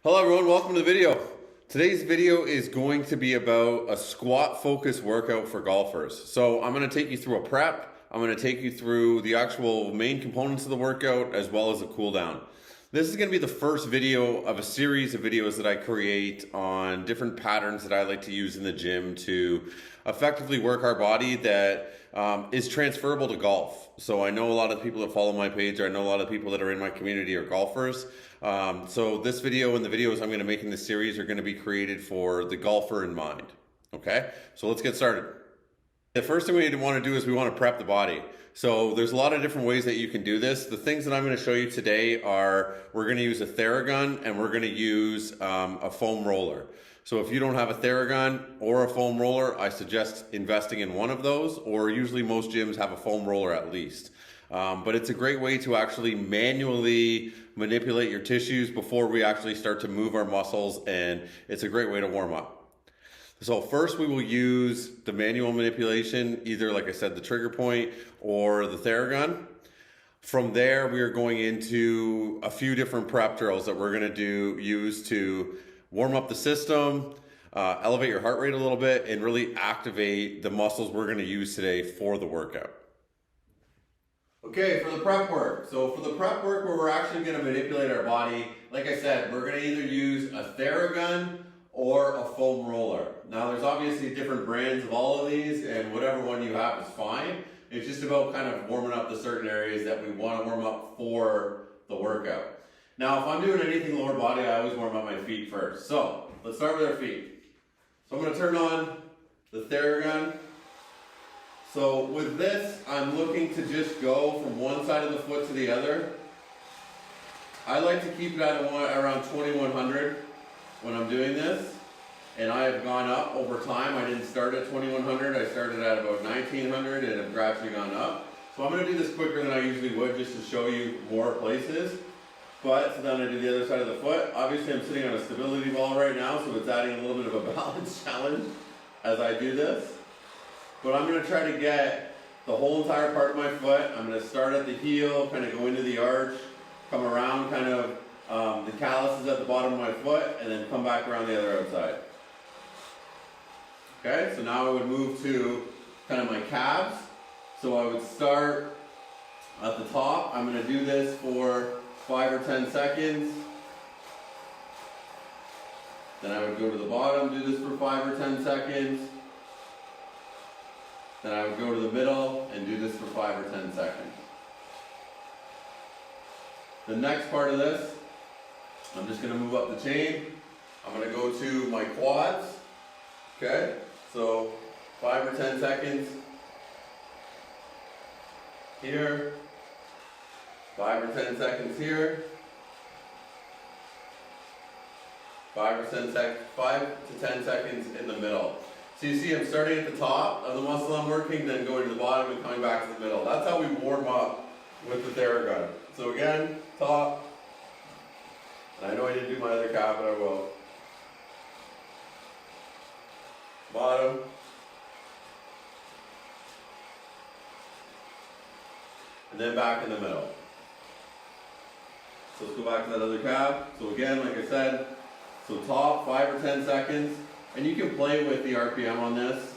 Hello everyone, welcome to the video. Today's video is going to be about a squat focused workout for golfers. So I'm going to take you through a prep, I'm going to take you through the actual main components of the workout as well as a cool down. This is going to be the first video of a series of videos that I create on different patterns that I like to use in the gym to effectively work our body that is transferable to golf. So I know a lot of people that follow my page, or I know a lot of people that are in my community are golfers. So this video and the videos I'm going to make in this series are going to be created for the golfer in mind. Okay, so let's get started. The first thing we want to do is we want to prep the body. So there's a lot of different ways that you can do this. The things that I'm going to show you today are we're going to use a Theragun and we're going to use a foam roller. So if you don't have a Theragun or a foam roller, I suggest investing in one of those, or usually most gyms have a foam roller at least. But it's a great way to actually manually manipulate your tissues before we actually start to move our muscles, and it's a great way to warm up. So first we will use the manual manipulation, either like I said, the trigger point or the Theragun. From there, we are going into a few different prep drills that we're going to use to warm up the system, elevate your heart rate a little bit, and really activate the muscles we're going to use today for the workout. Okay, for the prep work. So for the prep work where we're actually going to manipulate our body, like I said, we're going to either use a Theragun or a foam roller. Now there's obviously different brands of all of these, and whatever one you have is fine. It's just about kind of warming up the certain areas that we want to warm up for the workout. Now if I'm doing anything lower body, I always warm up my feet first. So let's start with our feet. So I'm going to turn on the Theragun. So with this, I'm looking to just go from one side of the foot to the other. I like to keep it at around 2100 when I'm doing this, and I have gone up over time. I didn't start at 2100, I started at about 1900 and have gradually gone up. So I'm going to do this quicker than I usually would just to show you more places. But so then I do the other side of the foot. Obviously I'm sitting on a stability ball right now, so it's adding a little bit of a balance challenge as I do this. But I'm going to try to get the whole entire part of my foot. I'm going to start at the heel, kind of go into the arch, come around kind of the calluses at the bottom of my foot, and then come back around the other outside. Okay, so now I would move to kind of my calves. So I would start at the top. I'm going to do this for 5 or 10 seconds. Then I would go to the bottom, do this for 5 or 10 seconds. Then I would go to the middle and do this for 5 or 10 seconds. The next part of this, I'm just going to move up the chain. I'm going to go to my quads. Okay, so 5 or 10 seconds here, 5 or 10 seconds here, 5 to 10 seconds in the middle. So you see I'm starting at the top of the muscle I'm working, then going to the bottom and coming back to the middle. That's how we warm up with the Theragun. So again, top. And I know I didn't do my other calf, but I will. Bottom. And then back in the middle. So let's go back to that other calf. So again, like I said, so top, 5 or 10 seconds. And you can play with the RPM on this.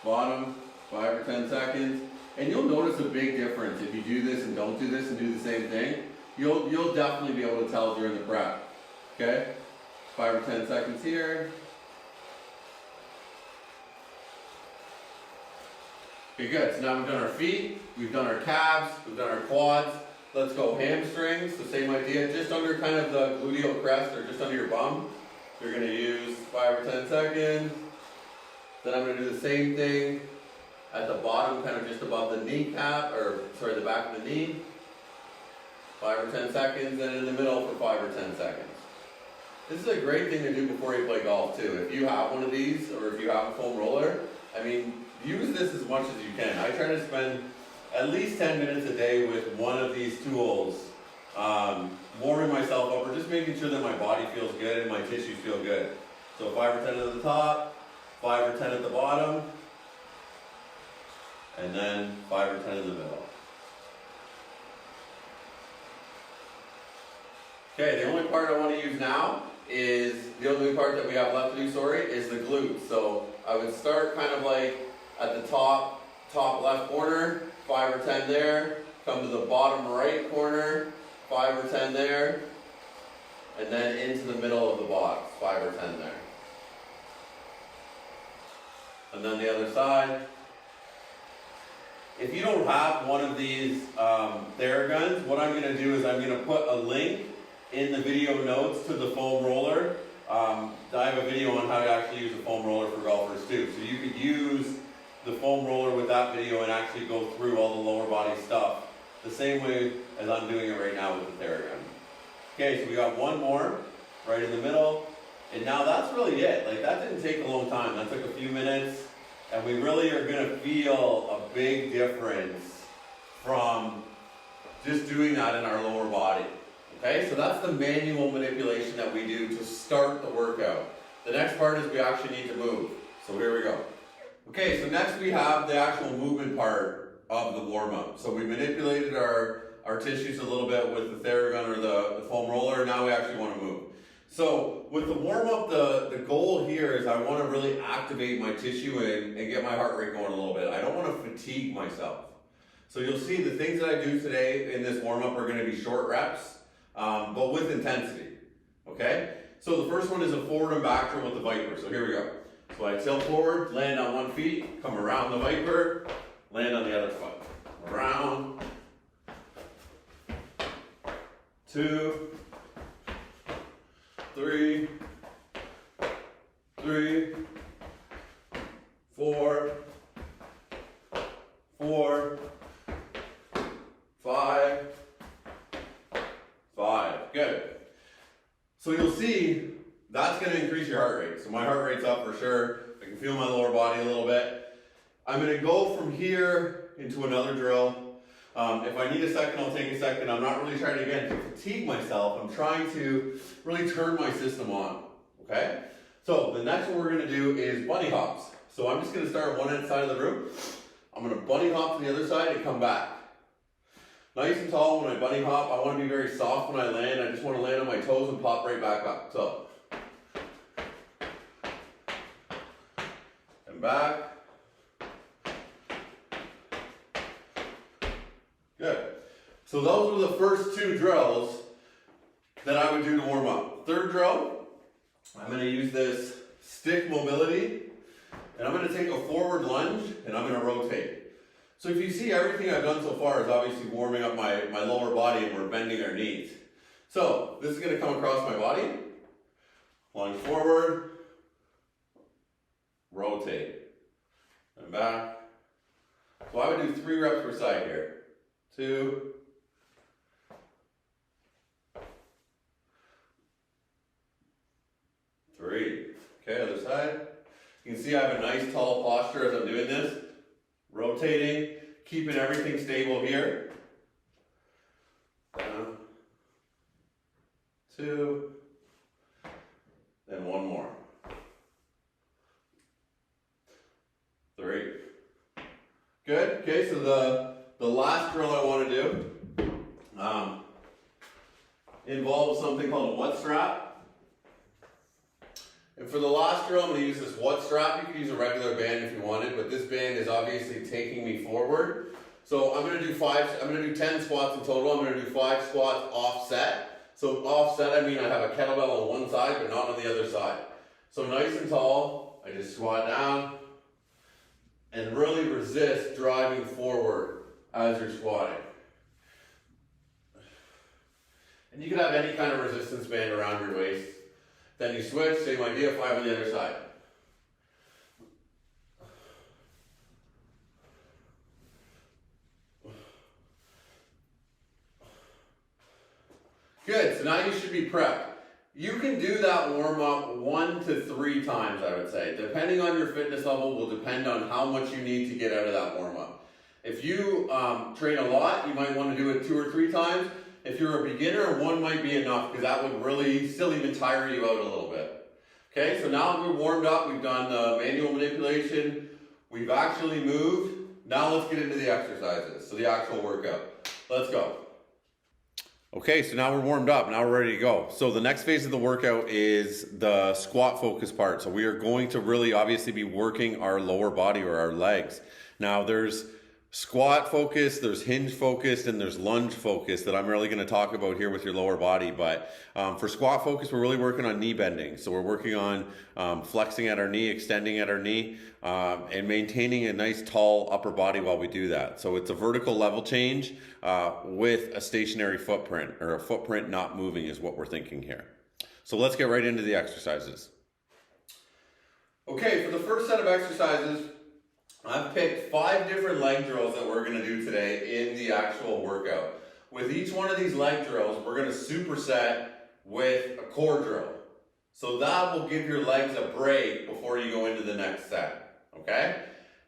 Bottom, 5 or 10 seconds. And you'll notice a big difference if you do this and don't do this and do the same thing. You'll definitely be able to tell during the prep. Okay? 5 or 10 seconds here. Okay, good. So now we've done our feet, we've done our calves, we've done our quads. Let's go hamstrings. The same idea, just under kind of the gluteal crest or just under your bum. You're going to use 5 or 10 seconds. Then I'm going to do the same thing at the bottom, kind of just above the kneecap, or sorry, the back of the knee. 5 or 10 seconds, and in the middle for 5 or 10 seconds. This is a great thing to do before you play golf too. If you have one of these, or if you have a foam roller, I mean, use this as much as you can. I try to spend at least 10 minutes a day with one of these tools, warming myself up, or just making sure that my body feels good and my tissues feel good. So 5 or 10 at the top, 5 or 10 at the bottom, and then 5 or 10 in the middle. Okay, the only part I want to use now is, the only part that we have left to do, is the glutes. So I would start kind of like at the top left corner, 5 or 10 there, come to the bottom right corner, 5 or 10 there, and then into the middle of the box, 5 or 10 there. And then the other side. If you don't have one of these Theraguns, what I'm going to do is I'm going to put a link in the video notes to the foam roller. I have a video on how to actually use a foam roller for golfers too. So you could use the foam roller with that video and actually go through all the lower body stuff the same way as I'm doing it right now with the Theragun. Okay, so we got one more right in the middle. And now that's really it. Like, that didn't take a long time. That took a few minutes. And we really are going to feel a big difference from just doing that in our lower body. Okay, so that's the manual manipulation that we do to start the workout. The next part is we actually need to move. So here we go. Okay, so next we have the actual movement part of the warm-up. So we manipulated our tissues a little bit with the Theragun or the foam roller. Now we actually want to move. So with the warm-up, the goal here is I want to really activate my tissue and get my heart rate going a little bit. I don't want to fatigue myself. So you'll see the things that I do today in this warm-up are going to be short reps, but with intensity, okay? So the first one is a forward and back drill with the ViPR. So here we go. So I tilt forward, land on one feet, come around the ViPR, land on the other foot. Around, 2, 3, 4, 5. Good. So you'll see that's going to increase your heart rate. So my heart rate's up for sure. I can feel my lower body a little bit. I'm going to go from here into another drill. If I need a second, I'll take a second. I'm not really trying to fatigue myself. I'm trying to really turn my system on. Okay? So the next one we're going to do is bunny hops. So I'm just going to start on one side of the room. I'm going to bunny hop to the other side and come back. Nice and tall when I bunny hop. I want to be very soft when I land. I just want to land on my toes and pop right back up. So, and back. Good. So those were the first 2 drills that I would do to warm up. Third drill, I'm going to use this stick mobility, and I'm going to take a forward lunge, and I'm going to rotate. So if you see, everything I've done so far is obviously warming up my lower body, and we're bending our knees. So this is going to come across my body, lunge forward, rotate, and back. So I would do 3 reps per side here. 2, 3. Okay, other side. You can see I have a nice tall posture as I'm doing this. Rotating, keeping everything stable here. Down. 2. Then 1 more. 3. Good. Okay, so the last drill I want to do involves something called a what strap. And for the last drill, I'm going to use this what strap. You could use a regular band if you wanted, but this band is obviously taking me forward. So I'm going to do 10 squats in total. I'm going to do 5 squats offset. So offset, I mean I have a kettlebell on one side, but not on the other side. So nice and tall, I just squat down and really resist driving forward as you're squatting. And you can have any kind of resistance band around your waist. Then you switch, same idea, 5 on the other side. Good, so now you should be prepped. You can do that warm-up 1 to 3 times, I would say. Depending on your fitness level will depend on how much you need to get out of that warm-up. If you train a lot, you might want to do it 2 or 3 times. If you're a beginner, 1 might be enough because that would really still even tire you out a little bit. Okay, so now we're warmed up, we've done the manual manipulation, we've actually moved. Now let's get into the exercises, so the actual workout. Let's go. Okay, so now we're warmed up, now we're ready to go. So the next phase of the workout is the squat focus part. So we are going to really obviously be working our lower body or our legs. Now there's squat focus, there's hinge focus, and there's lunge focus that I'm really going to talk about here with your lower body. But for squat focus, we're really working on knee bending. So we're working on flexing at our knee, extending at our knee, and maintaining a nice tall upper body while we do that. So it's a vertical level change with a stationary footprint, or a footprint not moving is what we're thinking here. So let's get right into the exercises. Okay, for the first set of exercises, I've picked 5 different leg drills that we're going to do today in the actual workout. With each one of these leg drills, we're going to superset with a core drill. So that will give your legs a break before you go into the next set, okay?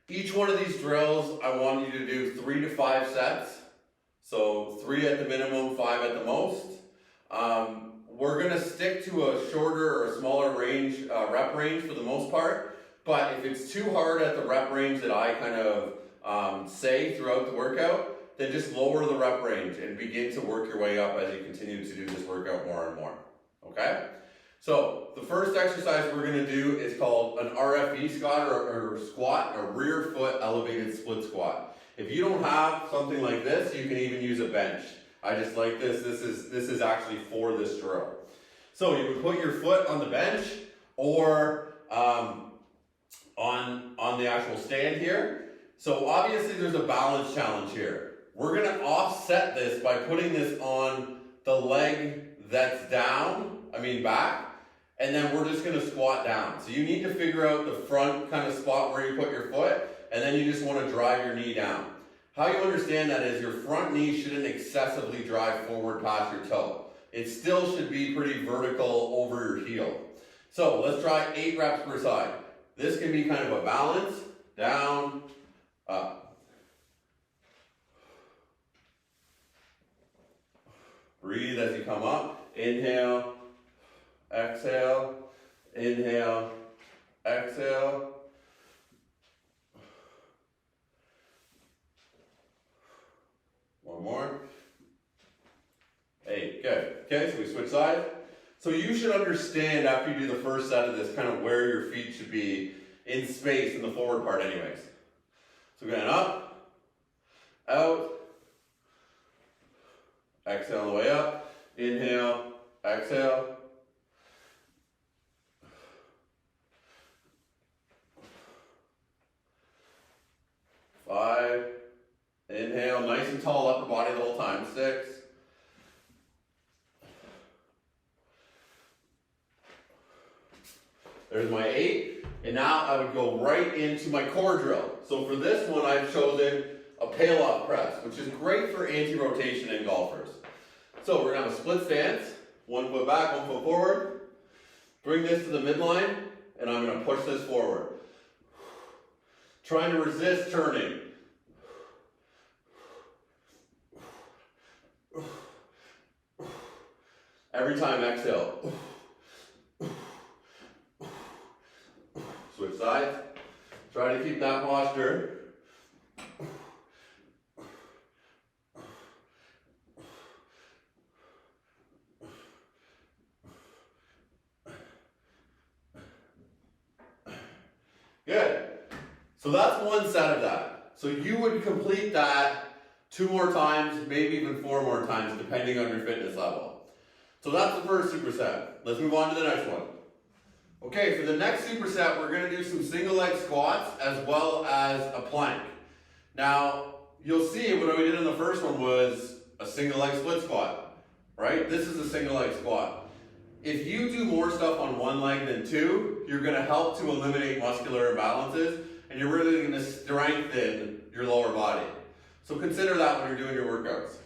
Each one of these drills, I want you to do 3 to 5 sets. So 3 at the minimum, 5 at the most. We're going to stick to a shorter or smaller range, rep range for the most part. But if it's too hard at the rep range that I kind of say throughout the workout, then just lower the rep range and begin to work your way up as you continue to do this workout more and more, okay? So the first exercise we're going to do is called an RFE squat or squat, a rear foot elevated split squat. If you don't have something like this, you can even use a bench. I just like this. This is actually for this drill. So you would put your foot on the bench or on the actual stand here. So obviously there's a balance challenge here. We're going to offset this by putting this on the leg that's back, and then we're just going to squat down. So you need to figure out the front kind of spot where you put your foot, and then you just want to drive your knee down. How you understand that is your front knee shouldn't excessively drive forward past your toe. It still should be pretty vertical over your heel. So let's try 8 reps per side. This can be kind of a balance, down, up. Breathe as you come up. Inhale, exhale, inhale, exhale. One more. 8, good. Okay, so we switch sides. So you should understand after you do the first set of this kind of where your feet should be in space in the forward part anyways. So going up, out, exhale on the way up, inhale, exhale. Five, inhale, nice and tall upper body the whole time. 6. There's my 8, and now I would go right into my core drill. So for this one, I've chosen a Pall Off Press, which is great for anti-rotation in golfers. So we're gonna have a split stance, 1 foot back, 1 foot forward. Bring this to the midline, and I'm gonna push this forward. Trying to resist turning. Every time, exhale. Switch sides. Try to keep that posture. Good. So that's one set of that. So you would complete that 2 more times, maybe even 4 more times, depending on your fitness level. So that's the first superset. Let's move on to the next one. Okay, for the next superset, we're going to do some single leg squats as well as a plank. Now, you'll see what we did in the first one was a single leg split squat, right? This is a single leg squat. If you do more stuff on one leg than 2, you're going to help to eliminate muscular imbalances, and you're really going to strengthen your lower body. So consider that when you're doing your workouts.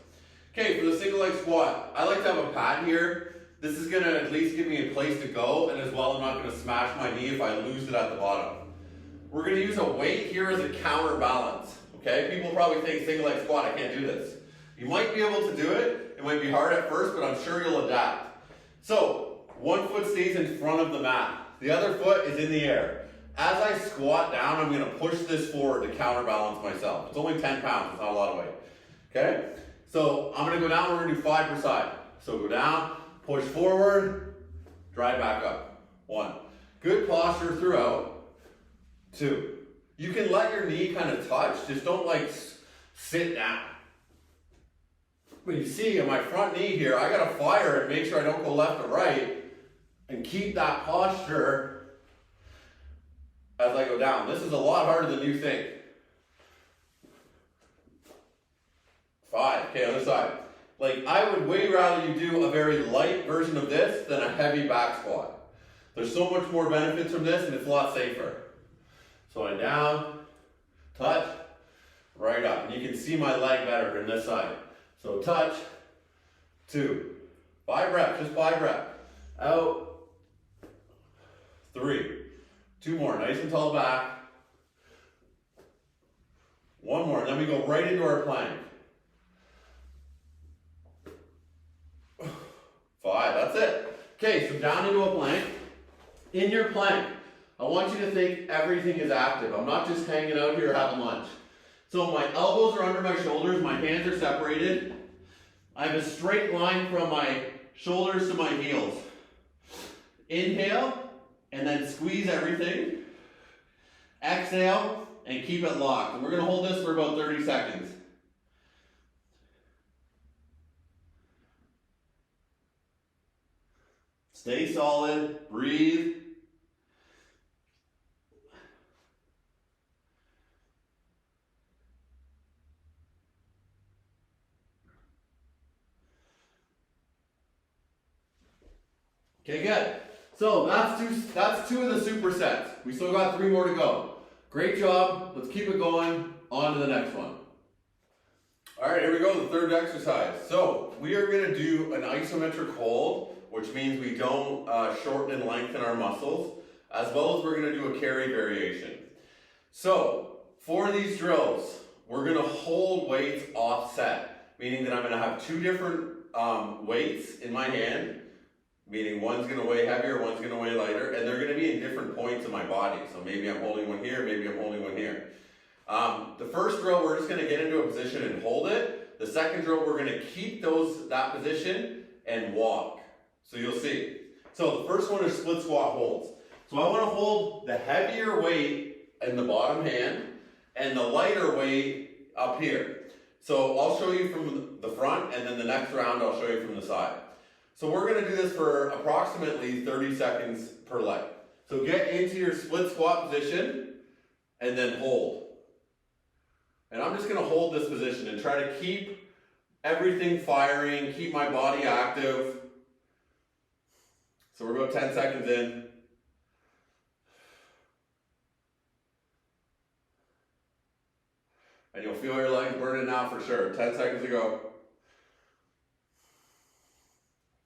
Okay, for the single leg squat, I like to have a pad here. This is going to at least give me a place to go, and as well I'm not going to smash my knee if I lose it at the bottom. We're going to use a weight here as a counterbalance. Okay, people probably think single leg squat, I can't do this. You might be able to do it. It might be hard at first, but I'm sure you'll adapt. So, 1 foot stays in front of the mat. The other foot is in the air. As I squat down, I'm going to push this forward to counterbalance myself. It's only 10 pounds, it's not a lot of weight. Okay? So I'm gonna go down, we're gonna do 5 per side. So go down, push forward, drive back up. 1. Good posture throughout. 2. You can let your knee kind of touch, just don't like sit down. But you see in my front knee here, I gotta fire it, make sure I don't go left or right, and keep that posture as I go down. This is a lot harder than you think. 5, okay, other side. Like, I would way rather you do a very light version of this than a heavy back squat. There's so much more benefits from this and it's a lot safer. So I'm down, touch, right up. And you can see my leg better from this side. So touch, 2, 5 reps, just 5 reps. Out, 3, 2 more, nice and tall back. 1 more, and then we go right into our plank. 5, that's it. Okay, so down into a plank. In your plank, I want you to think everything is active. I'm not just hanging out here having lunch. So my elbows are under my shoulders, my hands are separated. I have a straight line from my shoulders to my heels. Inhale, and then squeeze everything. Exhale, and keep it locked. And we're gonna hold this for about 30 seconds. Stay solid, breathe. Okay, good. So that's two of the supersets. We still got 3 more to go. Great job. Let's keep it going. On to the next one. All right, here we go, the third exercise. So we are gonna do an isometric hold, which means we don't shorten and lengthen our muscles, as well as we're gonna do a carry variation. So for these drills, we're gonna hold weights offset, meaning that I'm gonna have 2 different weights in my hand, meaning one's gonna weigh heavier, one's gonna weigh lighter, and they're gonna be in different points of my body. So maybe I'm holding one here, maybe I'm holding one here. The first drill, we're just gonna get into a position and hold it. The second drill, we're gonna keep that position and walk. So you'll see. So the first one is split squat holds. So I wanna hold the heavier weight in the bottom hand and the lighter weight up here. So I'll show you from the front, and then the next round I'll show you from the side. So we're gonna do this for approximately 30 seconds per leg. So get into your split squat position and then hold. And I'm just gonna hold this position and try to keep everything firing, keep my body active. So we're about 10 seconds in. And you'll feel your legs burning now for sure. 10 seconds to go.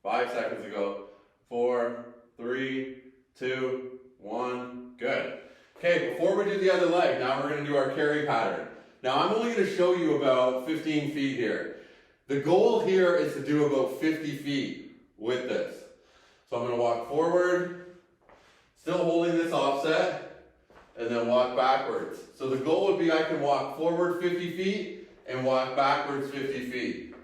5 seconds to go. 4, 3, 2, 1. Good. Okay, before we do the other leg, now we're gonna do our carry pattern. Now I'm only gonna show you about 15 feet here. The goal here is to do about 50 feet with this. So I'm gonna walk forward, still holding this offset, and then walk backwards. So the goal would be I can walk forward 50 feet and walk backwards 50 feet.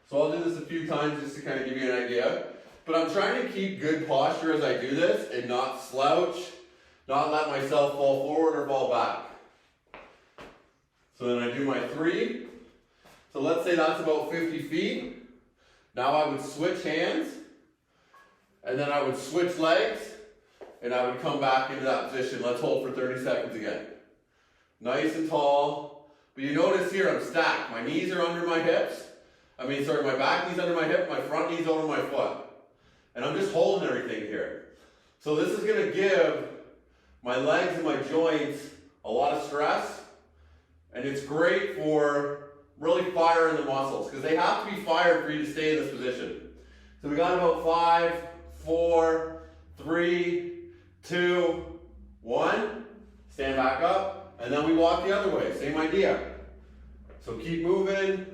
So I'll do this a few times just to kind of give you an idea. But I'm trying to keep good posture as I do this and not slouch, not let myself fall forward or fall back. So then I do my 3. So let's say that's about 50 feet. Now I would switch hands, and then I would switch legs, and I would come back into that position. Let's hold for 30 seconds again. Nice and tall. But you notice here I'm stacked. My knees are under my hips. My back knee's under my hip, my front knee's over my foot. And I'm just holding everything here. So this is gonna give my legs and my joints a lot of stress. And it's great for really firing the muscles, because they have to be fired for you to stay in this position. So we got about 5, 4, 3, 2, 1. Stand back up, and then we walk the other way. Same idea. So keep moving.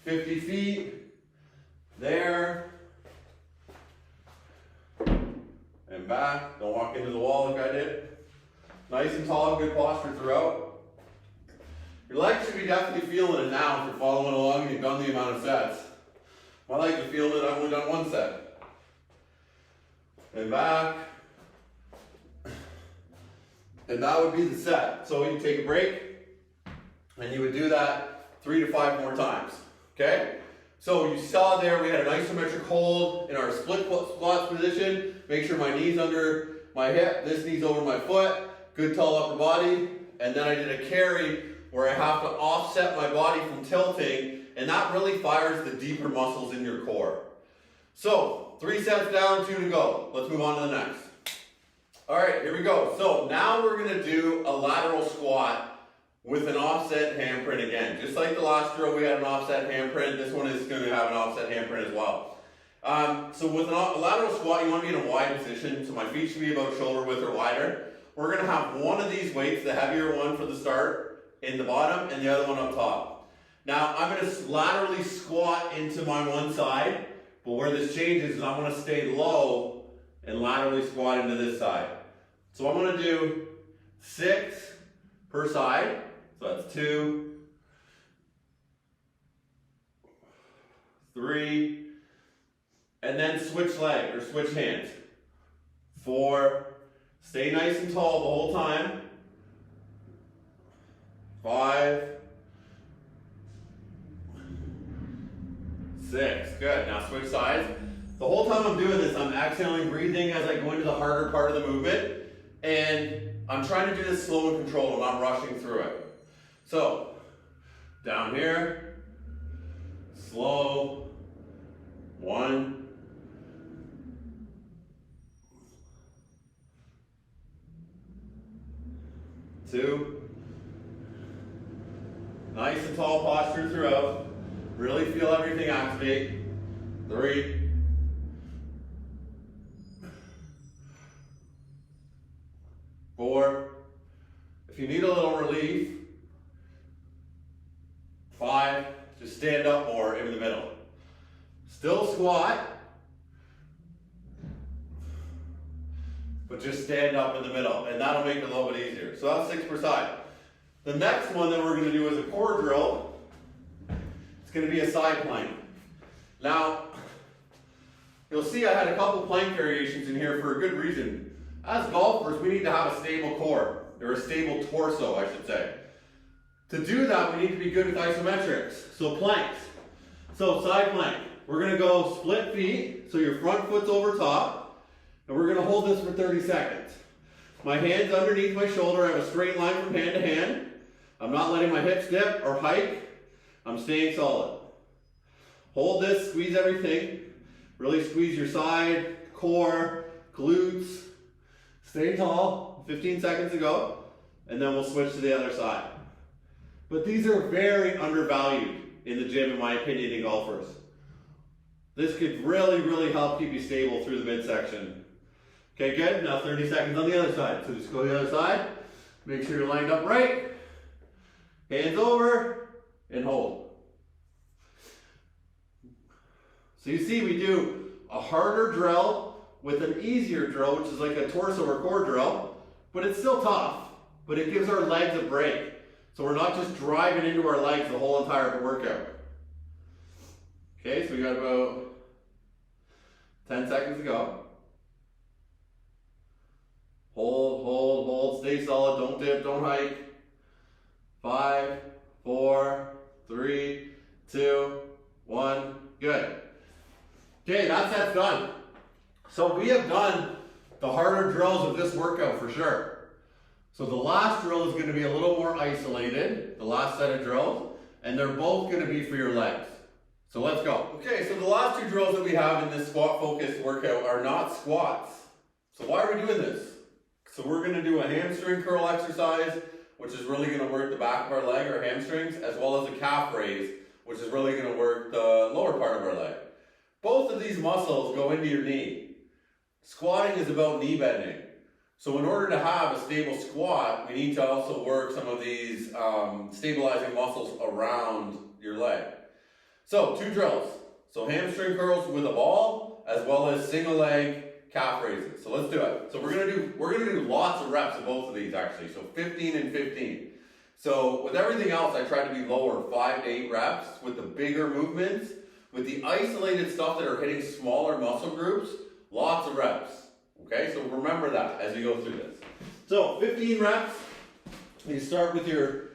50 feet. There. And back. Don't walk into the wall like I did. Nice and tall, good posture throughout. Your legs should be definitely feeling it now if you're following along and you've done the amount of sets. My legs are feeling it, I've only done one set. And back. And that would be the set. So you take a break, and you would do that 3 to 5 more times, okay? So you saw there we had an isometric hold in our split squat position. Make sure my knee's under my hip, this knee's over my foot, good tall upper body. And then I did a carry where I have to offset my body from tilting, and that really fires the deeper muscles in your core. So 3 sets down, 2 to go. Let's move on to the next. All right, here we go. So now we're gonna do a lateral squat with an offset handprint again. Just like the last drill we had an offset handprint, this one is gonna have an offset handprint as well. So with a lateral squat, you wanna be in a wide position, so my feet should be about shoulder width or wider. We're gonna have one of these weights, the heavier one for the start, in the bottom, and the other one up top. Now, I'm gonna laterally squat into my one side, but where this changes is I wanna stay low and laterally squat into this side. So I'm gonna do 6 per side. So that's 2, 3, and then switch leg or switch hands. 4, stay nice and tall the whole time. 5, 6, good. Now switch sides. The whole time I'm doing this, I'm exhaling, breathing as I go into the harder part of the movement, and I'm trying to do this slow and controlled. I'm not rushing through it. So, down here, slow, 1, 2, nice and tall posture throughout, really feel everything activate, 3, 4, if you need a little relief, 5, just stand up more in the middle. Still squat, but just stand up in the middle, and that'll make it a little bit easier. So that's 6 per side. The next one that we're gonna do is a core drill. It's gonna be a side plank. Now, you'll see I had a couple plank variations in here for a good reason. As golfers, we need to have a stable core, or a stable torso, I should say. To do that, we need to be good with isometrics, so planks. So side plank, we're gonna go split feet, so your front foot's over top, and we're gonna hold this for 30 seconds. My hand's underneath my shoulder, I have a straight line from hand to hand. I'm not letting my hips dip or hike, I'm staying solid. Hold this, squeeze everything, really squeeze your side, core, glutes. Stay tall, 15 seconds to go, and then we'll switch to the other side. But these are very undervalued in the gym, in my opinion, in golfers. This could really, really help keep you stable through the midsection. Okay, good. Now 30 seconds on the other side. So just go to the other side. Make sure you're lined up right. Hands over, and hold. So you see we do a harder drill with an easier drill, which is like a torso or core drill, but it's still tough, but it gives our legs a break. So we're not just driving into our legs the whole entire workout. Okay, so we got about 10 seconds to go. Hold, hold, hold, stay solid, don't dip, don't hike. 5, 4, 3, 2, 1, good. Okay, that's done. So we have done the harder drills of this workout for sure. So the last drill is going to be a little more isolated, the last set of drills, and they're both going to be for your legs. So let's go. Okay, so the last 2 drills that we have in this squat focused workout are not squats. So why are we doing this? So we're going to do a hamstring curl exercise, which is really going to work the back of our leg, our hamstrings, as well as a calf raise, which is really going to work the lower part of our leg. Both of these muscles go into your knee. Squatting is about knee bending. So in order to have a stable squat, we need to also work some of these stabilizing muscles around your leg. So 2 drills. So hamstring curls with a ball, as well as single leg calf raises. So let's do it. So we're gonna do lots of reps of both of these actually. So 15 and 15. So with everything else, I try to be lower, 5 to 8 reps with the bigger movements. With the isolated stuff that are hitting smaller muscle groups, lots of reps. Okay, so remember that as you go through this. So 15 reps, you start with your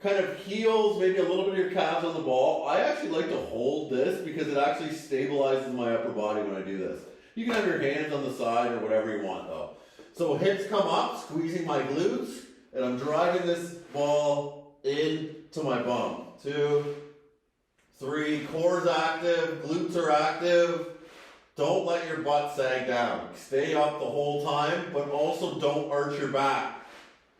kind of heels, maybe a little bit of your calves on the ball. I actually like to hold this because it actually stabilizes my upper body when I do this. You can have your hands on the side or whatever you want though. So hips come up, squeezing my glutes, and I'm driving this ball into my bum. 2, 3, core's active, glutes are active. Don't let your butt sag down. Stay up the whole time, but also don't arch your back.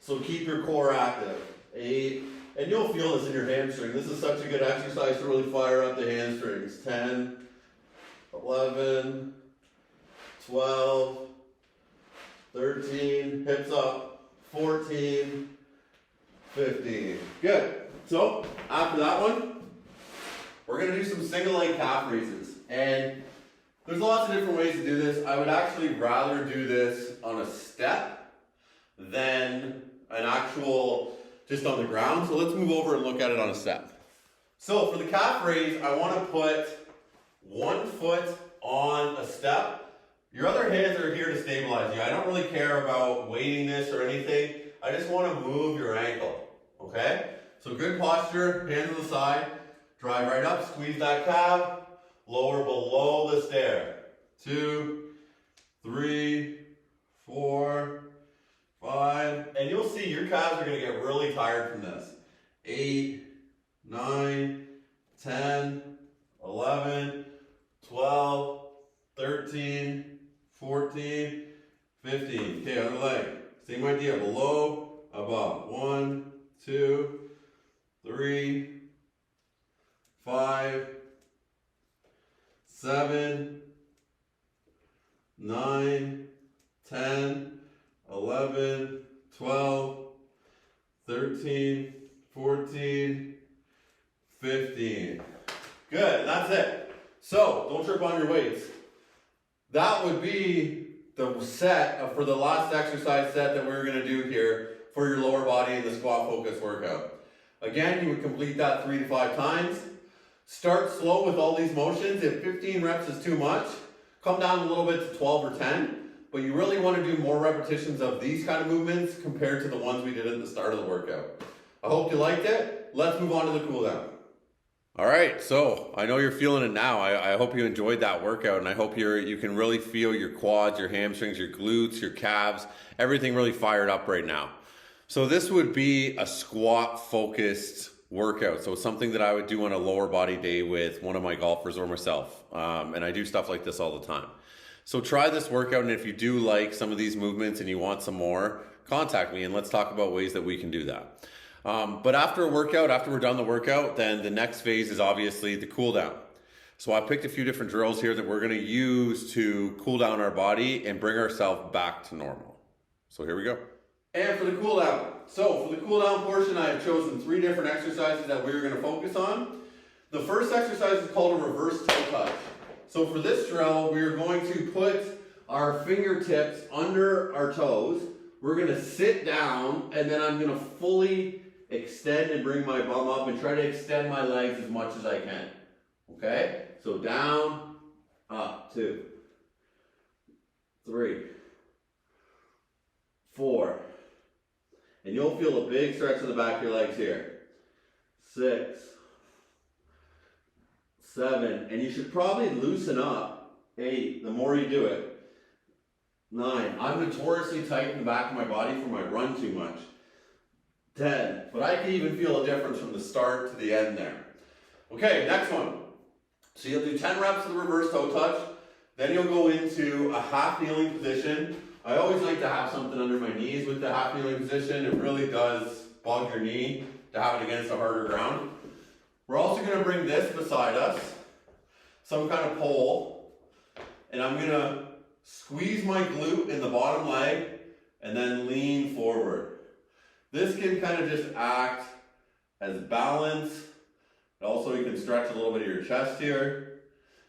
So keep your core active. 8, and you'll feel this in your hamstring. This is such a good exercise to really fire up the hamstrings. 10, 11, 12, 13, hips up, 14, 15. Good. So after that one, we're going to do some single leg calf raises. And there's lots of different ways to do this. I would actually rather do this on a step than an actual just on the ground. So let's move over and look at it on a step. So for the calf raise, I want to put one foot on a step. Your other hands are here to stabilize you. I don't really care about weighting this or anything. I just want to move your ankle, okay? So good posture, hands on the side, drive right up, squeeze that calf, lower below the stair. 2, 3, 4, 5, and you'll see your calves are going to get really tired from this. 8, 9, 10, 11, 12, 13, 14, 15. Okay, other leg. Same idea, below, above. 1, 2, 3, 5, 7, 9, 10, 11, 12, 13, 14, 15. Good, that's it. So, don't trip on your weights. That would be the set for the last exercise set that we're going to do here for your lower body in the squat focus workout. Again, you would complete that 3 to 5 times. Start slow with all these motions. If 15 reps is too much, come down a little bit to 12 or 10. But you really want to do more repetitions of these kind of movements compared to the ones we did at the start of the workout. I hope you liked it. Let's move on to the cool down. All right, so I know you're feeling it now. I hope you enjoyed that workout, and I hope you can really feel your quads, your hamstrings, your glutes, your calves, everything really fired up right now. So this would be a squat focused workout. So something that I would do on a lower body day with one of my golfers or myself. And I do stuff like this all the time. So try this workout, and if you do like some of these movements and you want some more, contact me and let's talk about ways that we can do that. But after a workout, after we're done the workout, then the next phase is obviously the cool down. So I picked a few different drills here that we're going to use to cool down our body and bring ourselves back to normal. So here we go. And for the cool down. So for the cool down portion, I have chosen 3 different exercises that we're going to focus on. The first exercise is called a reverse toe touch. So for this drill, we're going to put our fingertips under our toes. We're going to sit down, and then I'm going to fully extend and bring my bum up and try to extend my legs as much as I can. Okay? So down, up, 2, 3, 4. And you'll feel a big stretch in the back of your legs here. 6, 7, and you should probably loosen up. 8, the more you do it. 9, I'm notoriously tight in the back of my body from my run too much. 10, but I can even feel a difference from the start to the end there. Okay, next one. So you'll do 10 reps of the reverse toe touch, then you'll go into a half kneeling position. I always like to have something under my knees with the half kneeling position. It really does bug your knee to have it against a harder ground. We're also going to bring this beside us, some kind of pole, and I'm going to squeeze my glute in the bottom leg and then lean forward. This can kind of just act as balance. Also, you can stretch a little bit of your chest here.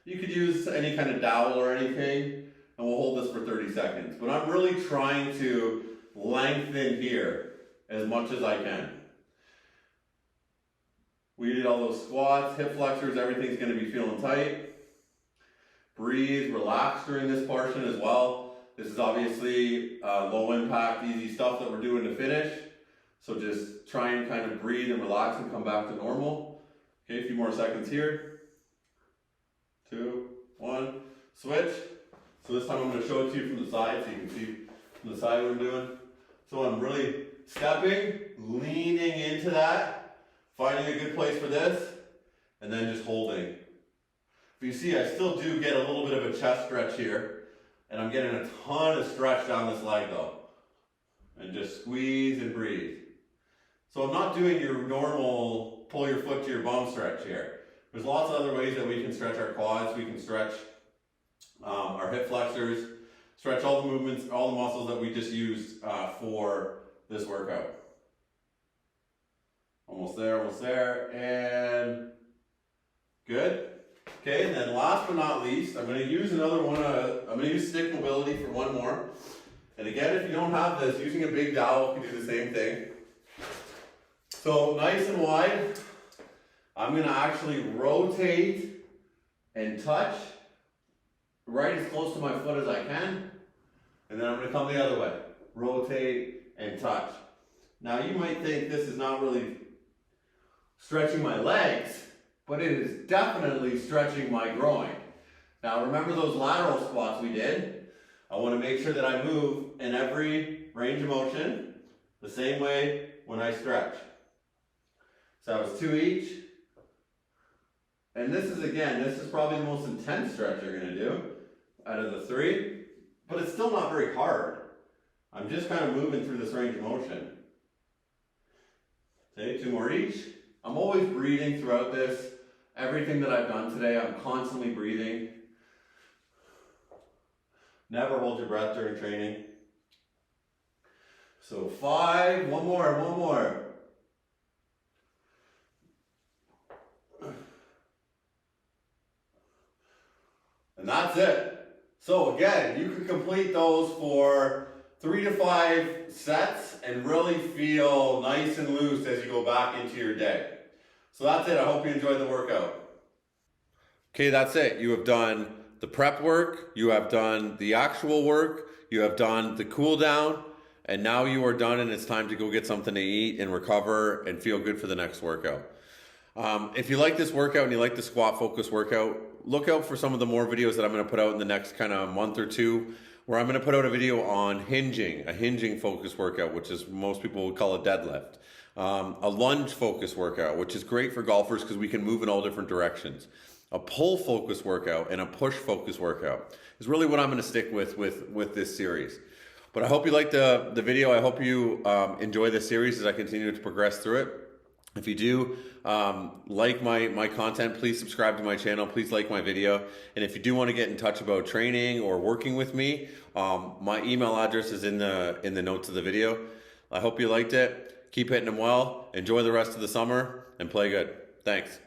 You could use any kind of dowel or anything, and we'll hold this for 30 seconds. But I'm really trying to lengthen here as much as I can. We did all those squats, hip flexors, everything's going to be feeling tight. Breathe, relax during this portion as well. This is obviously low impact, easy stuff that we're doing to finish. So just try and kind of breathe and relax and come back to normal. Okay, a few more seconds here. 2, 1, switch. So this time I'm going to show it to you from the side so you can see from the side what I'm doing. So I'm really stepping, leaning into that, finding a good place for this, and then just holding. If you see, I still do get a little bit of a chest stretch here, and I'm getting a ton of stretch down this leg though. And just squeeze and breathe. So I'm not doing your normal pull your foot to your bum stretch here. There's lots of other ways that we can stretch our quads, we can stretch our hip flexors, stretch all the movements, all the muscles that we just used for this workout. Almost there, and good. Okay, and then last but not least, I'm going to use another one, I'm going to use stick mobility for one more. And again, if you don't have this, using a big dowel can do the same thing. So nice and wide, I'm going to actually rotate and touch right as close to my foot as I can. And then I'm going to come the other way, rotate and touch. Now you might think this is not really stretching my legs, but it is definitely stretching my groin. Now remember those lateral squats we did? I want to make sure that I move in every range of motion the same way when I stretch. So that was 2 each. And this is probably the most intense stretch you're going to do out of the 3, but it's still not very hard. I'm just kind of moving through this range of motion. Okay, 2 more each. I'm always breathing throughout this. Everything that I've done today, I'm constantly breathing. Never hold your breath during training. So 5, one more. And that's it. So again, you can complete those for 3 to 5 sets and really feel nice and loose as you go back into your day. So that's it. I hope you enjoyed the workout. Okay, that's it. You have done the prep work, you have done the actual work, you have done the cool down, and now you are done and it's time to go get something to eat and recover and feel good for the next workout. If you like this workout and you like the squat focus workout, look out for some of the more videos that I'm going to put out in the next kind of month or 2, where I'm going to put out a video on hinging, a hinging focus workout, which is most people would call a deadlift. A lunge focus workout, which is great for golfers because we can move in all different directions. A pull focus workout and a push focus workout is really what I'm going to stick with this series. But I hope you liked the video. I hope you enjoy this series as I continue to progress through it. If you do like my content, please subscribe to my channel. Please like my video. And if you do want to get in touch about training or working with me, my email address is in the notes of the video. I hope you liked it. Keep hitting them well. Enjoy the rest of the summer and play good. Thanks.